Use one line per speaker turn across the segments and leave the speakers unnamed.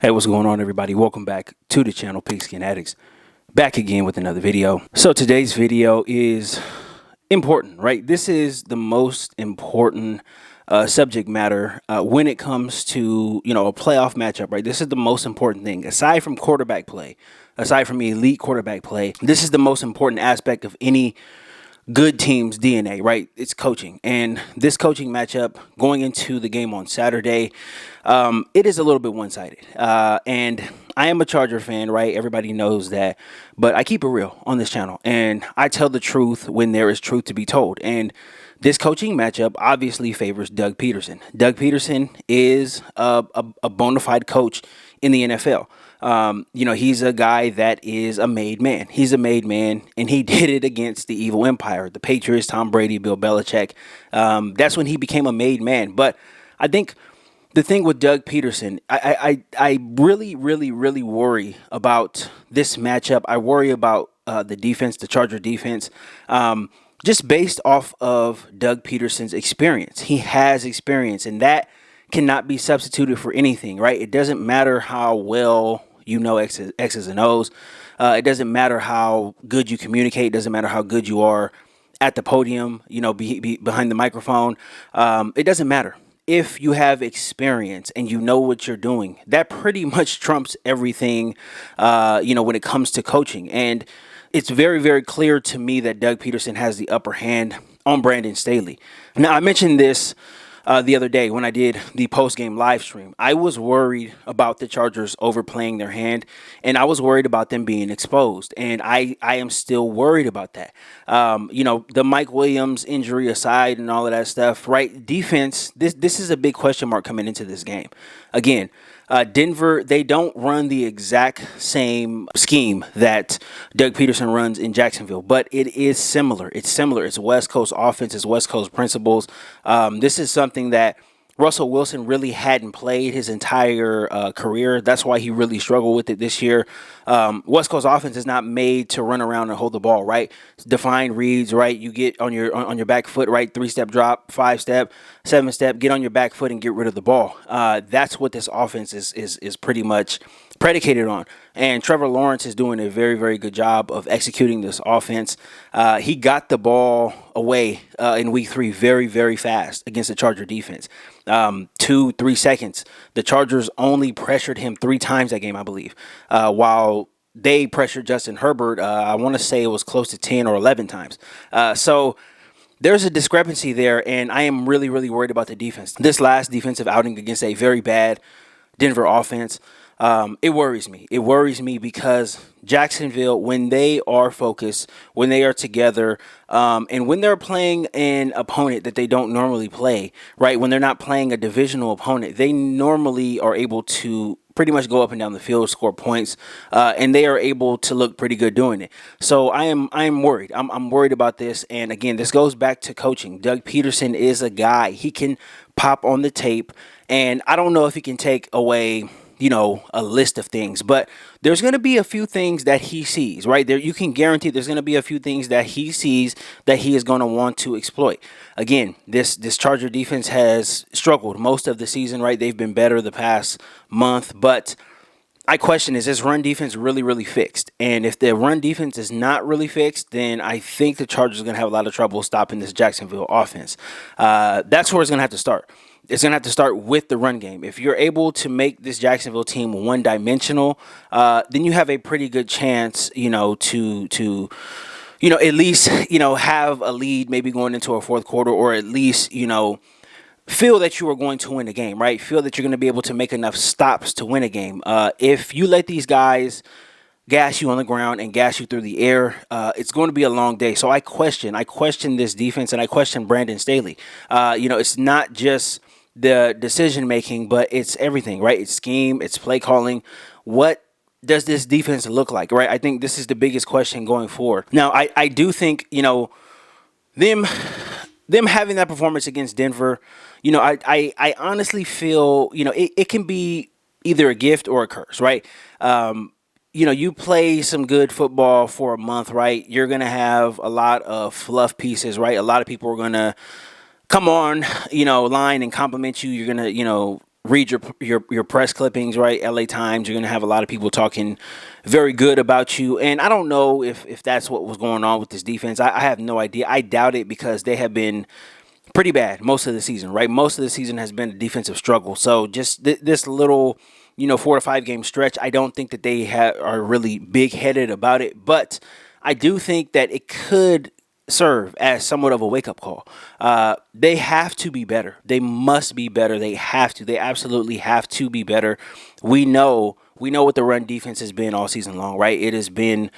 Hey, what's going on, everybody? Welcome back to the channel, Pigskin Addicts. Back again with another video. So today's video is important, right? This is the most important subject matter when it comes to, a playoff matchup, right? This is the most important thing. Aside from quarterback play, aside from elite quarterback play, this is the most important aspect of any good team's DNA, right? It's coaching. And this coaching matchup going into the game on Saturday, it is a little bit one-sided. And I am a Charger fan, right? Everybody knows that. But I keep it real on this channel. And I tell the truth when there is truth to be told. And this coaching matchup obviously favors Doug Peterson. Doug Peterson is a bona fide coach in the NFL. He's a guy that is a made man. He's a made man, and he did it against the evil empire, the Patriots, Tom Brady, Bill Belichick. That's when he became a made man. But I think the thing with Doug Peterson, I really worry about this matchup. I worry about the defense, the Charger defense, just based off of Doug Peterson's experience. He has experience, and that cannot be substituted for anything, right? It doesn't matter how well you know X's and O's. It doesn't matter how good you communicate. It doesn't matter how good you are at the podium, behind the microphone. It doesn't matter. If you have experience and you know what you're doing, that pretty much trumps everything, when it comes to coaching. And it's very, very clear to me that Doug Peterson has the upper hand on Brandon Staley. Now, I mentioned this the other day when I did the post-game live stream. I was worried about the Chargers overplaying their hand, and I was worried about them being exposed, and I am still worried about that. The Mike Williams injury aside and all of that stuff, right? Defense, this is a big question mark coming into this game. Again, Denver, they don't run the exact same scheme that Doug Peterson runs in Jacksonville, but it is similar. It's similar. It's West Coast offense. It's West Coast principles. This is something that Russell Wilson really hadn't played his entire career. That's why he really struggled with it this year. West Coast offense is not made to run around and hold the ball, right? Defined reads, right? You get on your back foot, right? 3-step drop, 5-step, 7-step, get on your back foot and get rid of the ball. That's what this offense is pretty much predicated on. And Trevor Lawrence is doing a very, very good job of executing this offense. He got the ball away in week 3 very, very fast against the Charger defense. 2-3 seconds. The Chargers only pressured him 3 times that game, I believe, while they pressured Justin Herbert, I want to say it was close to 10 or 11 times. So there's a discrepancy there, and I am really, really worried about the defense. This last defensive outing against a very bad Denver offense, it worries me. It worries me because Jacksonville, when they are focused, when they are together, and when they're playing an opponent that they don't normally play, right? When they're not playing a divisional opponent, they normally are able to pretty much go up and down the field, score points, and they are able to look pretty good doing it. So I am worried. I'm worried about this. And again, this goes back to coaching. Doug Peterson is a guy. He can pop on the tape, and I don't know if he can take away a list of things, but there's going to be a few things that he sees, right? There, you can guarantee there's going to be a few things that he sees that he is going to want to exploit. Again, this Charger defense has struggled most of the season, right? They've been better the past month, but I question, is this run defense really, really fixed? And if the run defense is not really fixed, then I think the Chargers are going to have a lot of trouble stopping this Jacksonville offense. That's where it's going to have to start. It's going to have to start with the run game. If you're able to make this Jacksonville team one-dimensional, then you have a pretty good chance, to at least, have a lead maybe going into a fourth quarter, or at least, feel that you are going to win a game, right? Feel that you're going to be able to make enough stops to win a game. If you let these guys gas you on the ground and gas you through the air, it's going to be a long day. So I question this defense, and I question Brandon Staley. It's not just the decision making, but it's everything, right? It's scheme, it's play calling. What does this defense look like, right? I think this is the biggest question going forward. Now, I do think, them having that performance against Denver, I honestly feel, it can be either a gift or a curse, right? You play some good football for a month, right? You're going to have a lot of fluff pieces, right? A lot of people are going to come on, line and compliment you. You're going to, read your press clippings, right? LA Times, you're going to have a lot of people talking very good about you. And I don't know if that's what was going on with this defense. I have no idea. I doubt it because they have been pretty bad most of the season, right? Most of the season has been a defensive struggle. So just this little, 4 to 5 game stretch, I don't think that they are really big headed about it. But I do think that it could serve as somewhat of a wake-up call. They have to be better. They must be better. They have to. They absolutely have to be better. We know what the run defense has been all season long, right? It has been,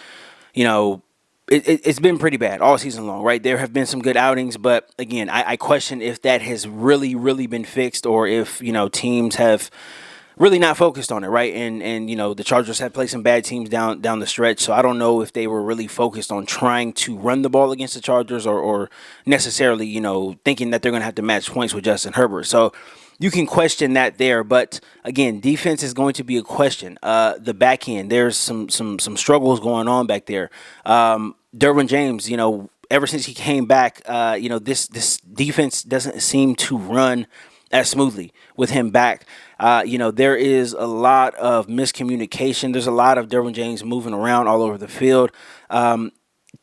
it's been pretty bad all season long, right? There have been some good outings, but again, I question if that has really, really been fixed, or if, teams have really not focused on it, right? And the Chargers have played some bad teams down the stretch, so I don't know if they were really focused on trying to run the ball against the Chargers, or necessarily, thinking that they're going to have to match points with Justin Herbert. So you can question that there, but again, defense is going to be a question. The back end, there's some struggles going on back there. Derwin James, ever since he came back, this defense doesn't seem to run as smoothly with him back. There is a lot of miscommunication. There's a lot of Derwin James moving around all over the field.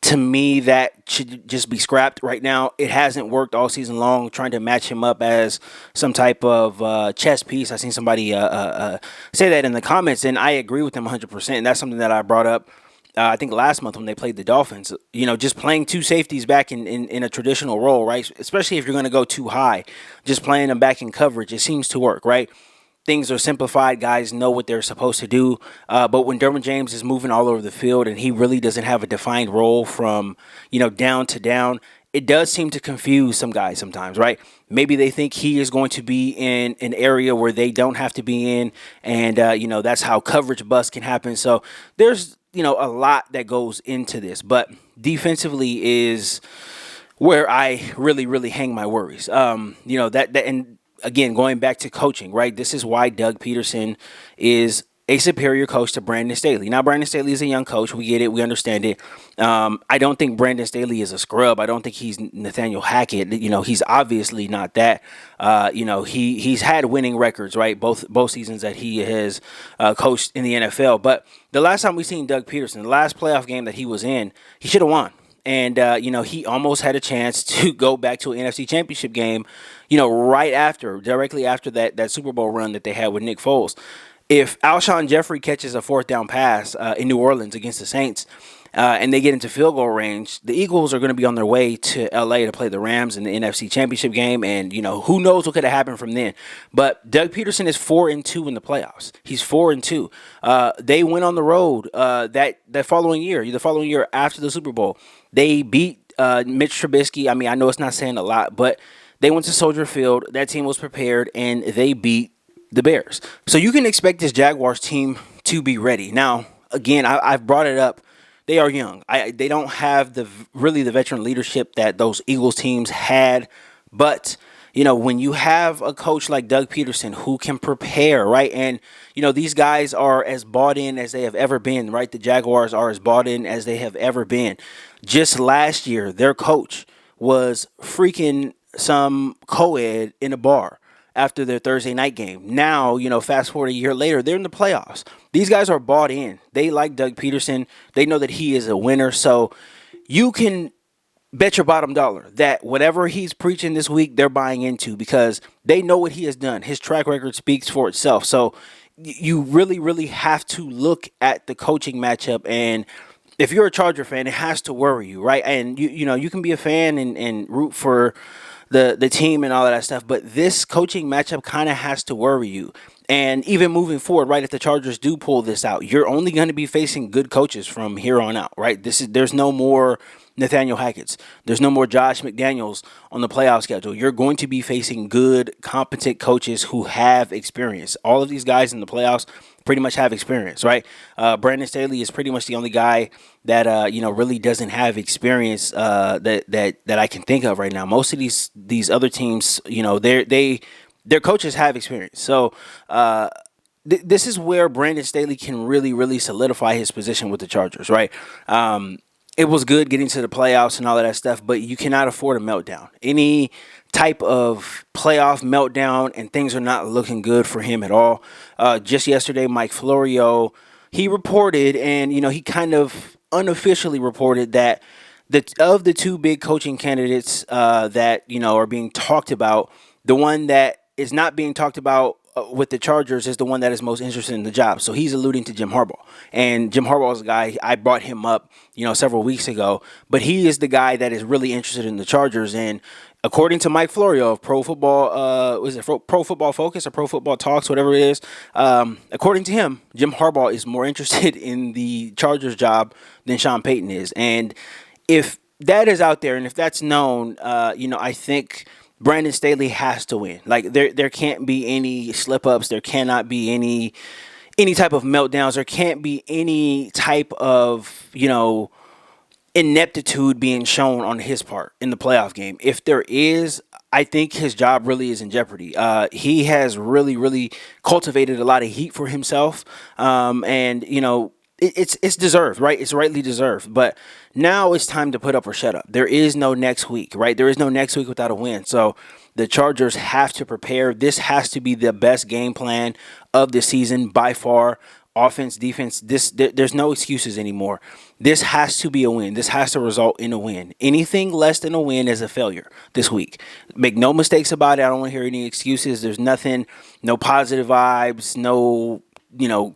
To me, that should just be scrapped right now. It hasn't worked all season long, trying to match him up as some type of chess piece. I seen somebody say that in the comments, and I agree with them 100%. And that's something that I brought up, I think, last month when they played the Dolphins. Just playing two safeties back in a traditional role, right? Especially if you're going to go too high, just playing them back in coverage, it seems to work, right? Things are simplified. Guys know what they're supposed to do. But when Derwin James is moving all over the field and he really doesn't have a defined role from, down to down, it does seem to confuse some guys sometimes, right? Maybe they think he is going to be in an area where they don't have to be in, and, that's how coverage bust can happen. So there's, a lot that goes into this. But defensively is where I really, really hang my worries. And again, going back to coaching, right? This is why Doug Peterson is a superior coach to Brandon Staley. Now, Brandon Staley is a young coach. We get it. We understand it. I don't think Brandon Staley is a scrub. I don't think he's Nathaniel Hackett. He's obviously not that. He's had winning records, right? Both seasons that he has coached in the NFL. But the last time we seen Doug Peterson, the last playoff game that he was in, he should have won. And, he almost had a chance to go back to an NFC Championship game, directly after that Super Bowl run that they had with Nick Foles. If Alshon Jeffrey catches a fourth down pass in New Orleans against the Saints, and they get into field goal range, the Eagles are going to be on their way to L.A. to play the Rams in the NFC Championship game, and, who knows what could have happened from then. But Doug Peterson is 4-2 in the playoffs. He's 4-2. They went on the road that following year, the following year after the Super Bowl. They beat Mitch Trubisky. I mean, I know it's not saying a lot, but they went to Soldier Field. That team was prepared, and they beat the Bears. So you can expect this Jaguars team to be ready. Now, again, I've brought it up. They are young. They don't have the veteran leadership that those Eagles teams had. But, when you have a coach like Doug Peterson who can prepare, right? And, these guys are as bought in as they have ever been, right? The Jaguars are as bought in as they have ever been. Just last year, their coach was freaking some co-ed in a bar after their Thursday night game. Now, fast forward a year later, they're in the playoffs. These guys are bought in. They like Doug Peterson. They know that he is a winner. So you can bet your bottom dollar that whatever he's preaching this week, they're buying into, because they know what he has done. His track record speaks for itself. So you really, really have to look at the coaching matchup. And if you're a Charger fan, it has to worry you, right? And you can be a fan and root for the team and all of that stuff, but this coaching matchup kind of has to worry you. And even moving forward, right, if the Chargers do pull this out, you're only going to be facing good coaches from here on out, right? There's no more Nathaniel Hackett's. There's no more Josh McDaniels on the playoff schedule. You're going to be facing good, competent coaches who have experience. All of these guys in the playoffs pretty much have experience, right? Brandon Staley is pretty much the only guy that really doesn't have experience that I can think of right now. Most of these other teams, their coaches have experience. So this is where Brandon Staley can really, really solidify his position with the Chargers, right? it was good getting to the playoffs and all of that stuff, but you cannot afford a meltdown. Any type of playoff meltdown and things are not looking good for him at all. Just yesterday, Mike Florio, he reported, and he kind of unofficially reported that of the two big coaching candidates that are being talked about, the one that is not being talked about with the Chargers is the one that is most interested in the job. So he's alluding to Jim Harbaugh. And Jim Harbaugh is a guy, I brought him up, several weeks ago, but he is the guy that is really interested in the Chargers. And according to Mike Florio of Pro Football, Pro Football Focus or Pro Football Talks, whatever it is, according to him, Jim Harbaugh is more interested in the Chargers job than Sean Payton is. And if that is out there and if that's known, I think Brandon Staley has to win. Like there can't be any slip ups. There cannot be any type of meltdowns. There can't be any type of ineptitude being shown on his part in the playoff game. If there is, I think his job really is in jeopardy. He has really cultivated a lot of heat for himself, and it's deserved, right? It's rightly deserved. But now it's time to put up or shut up. There is no next week, right? There is no next week without a win. So the Chargers have to prepare. This has to be the best game plan of the season by far. Offense, defense, there's no excuses anymore. This has to be a win. This has to result in a win. Anything less than a win is a failure this week. Make no mistakes about it. I don't want to hear any excuses. There's nothing, no positive vibes, no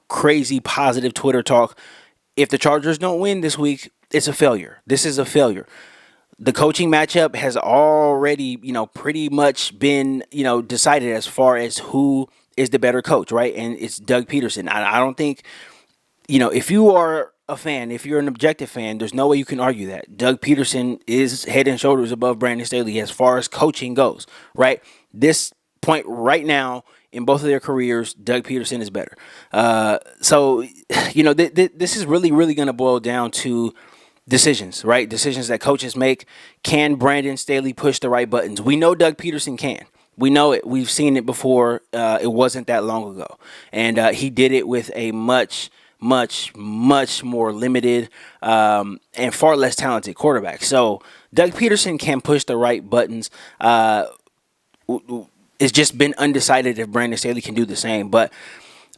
crazy positive Twitter talk. If the Chargers don't win this week, it's a failure. This is a failure. The coaching matchup has already, pretty much been, decided as far as who is the better coach, right? And it's Doug Peterson. I don't think, if you are a fan, if you're an objective fan, there's no way you can argue that. Doug Peterson is head and shoulders above Brandon Staley as far as coaching goes, right? This point right now, in both of their careers, Doug Peterson is better. So, this is really going to boil down to decisions, right? Decisions that coaches make. Can Brandon Staley push the right buttons? We know Doug Peterson can. We know it. We've seen it before. It wasn't that long ago. And he did it with a much more limited and far less talented quarterback. So Doug Peterson can push the right buttons. It's just been undecided if Brandon Staley can do the same. But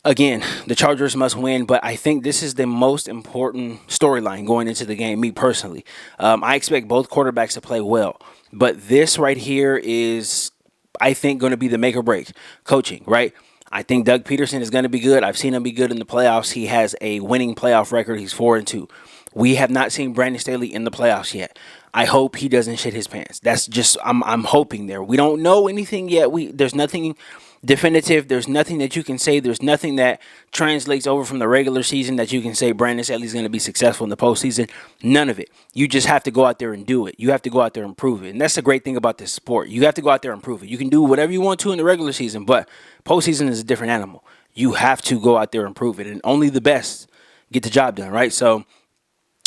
again, the Chargers must win, but I think this is the most important storyline going into the game, me personally. I expect both quarterbacks to play well, but this right here is, I think, going to be the make or break coaching, right? I think Doug Peterson is going to be good. I've seen him be good in the playoffs. He has a winning playoff record. He's 4-2. We have not seen Brandon Staley in the playoffs yet. I hope he doesn't shit his pants. That's just, I'm hoping there. We don't know anything yet. There's nothing definitive. There's nothing that you can say. There's nothing that translates over from the regular season that you can say Brandon Staley's going to be successful in the postseason. None of it. You just have to go out there and do it. You have to go out there and prove it. And that's the great thing about this sport. You have to go out there and prove it. You can do whatever you want to in the regular season, but postseason is a different animal. You have to go out there and prove it. And only the best get the job done, right? So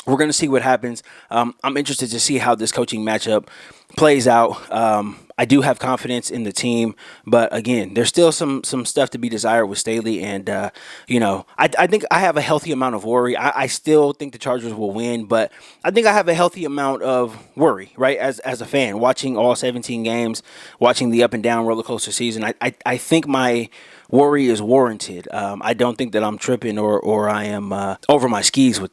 we're going to see what happens. I'm interested to see how this coaching matchup plays out. I do have confidence in the team, but again, there's still some stuff to be desired with Staley, and I think I have a healthy amount of worry. I still think the Chargers will win, but I think I have a healthy amount of worry, right? As a fan, watching all 17 games, watching the up and down roller coaster season, I think my worry is warranted. I don't think that I'm tripping or I am over my skis with